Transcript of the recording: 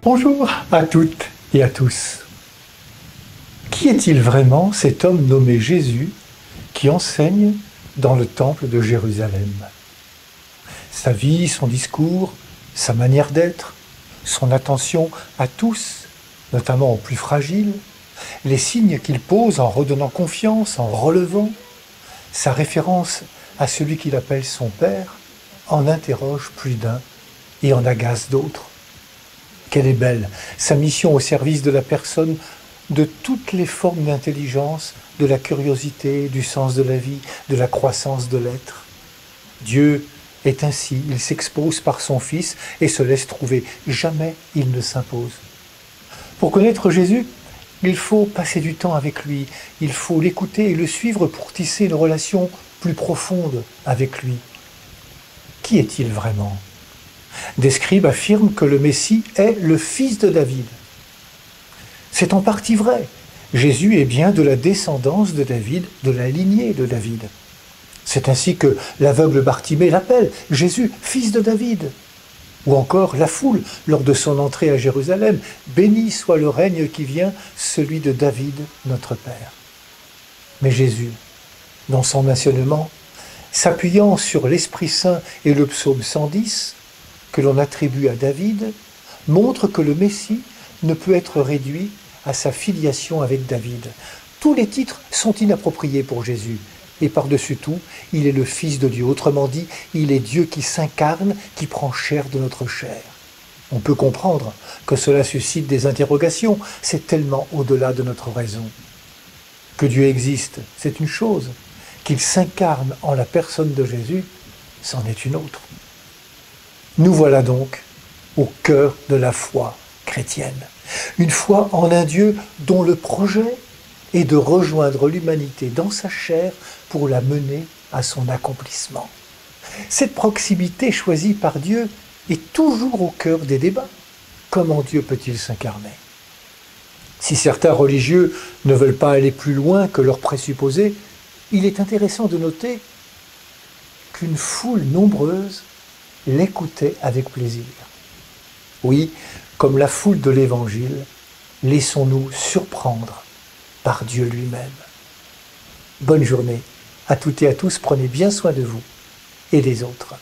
Bonjour à toutes et à tous. Qui est-il vraiment, cet homme nommé Jésus, qui enseigne dans le temple de Jérusalem? Sa vie, son discours, sa manière d'être, son attention à tous, notamment aux plus fragiles, les signes qu'il pose en redonnant confiance, en relevant, sa référence à celui qu'il appelle son Père, en interroge plus d'un et en agace d'autres. Quelle est belle sa mission au service de la personne, de toutes les formes d'intelligence, de la curiosité, du sens de la vie, de la croissance de l'être. Dieu est ainsi, il s'expose par son Fils et se laisse trouver. Jamais il ne s'impose. Pour connaître Jésus, il faut passer du temps avec lui, il faut l'écouter et le suivre pour tisser une relation plus profonde avec lui. Qui est-il vraiment ? Des scribes affirment que le Messie est le fils de David. C'est en partie vrai. Jésus est bien de la descendance de David, de la lignée de David. C'est ainsi que l'aveugle Bartimée l'appelle « Jésus, fils de David ». Ou encore la foule, lors de son entrée à Jérusalem, « Béni soit le règne qui vient, celui de David, notre Père ». Mais Jésus, dans son enseignement, s'appuyant sur l'Esprit Saint et le psaume 110, que l'on attribue à David, montre que le Messie ne peut être réduit à sa filiation avec David. Tous les titres sont inappropriés pour Jésus. Et par-dessus tout, il est le Fils de Dieu. Autrement dit, il est Dieu qui s'incarne, qui prend chair de notre chair. On peut comprendre que cela suscite des interrogations. C'est tellement au-delà de notre raison. Que Dieu existe, c'est une chose. Qu'il s'incarne en la personne de Jésus, c'en est une autre. Nous voilà donc au cœur de la foi chrétienne. Une foi en un Dieu dont le projet est de rejoindre l'humanité dans sa chair pour la mener à son accomplissement. Cette proximité choisie par Dieu est toujours au cœur des débats. Comment Dieu peut-il s'incarner ? Si certains religieux ne veulent pas aller plus loin que leur présupposé, il est intéressant de noter qu'une foule nombreuse l'écoutait avec plaisir. Oui, comme la foule de l'Évangile, laissons-nous surprendre par Dieu lui-même. Bonne journée à toutes et à tous, prenez bien soin de vous et des autres.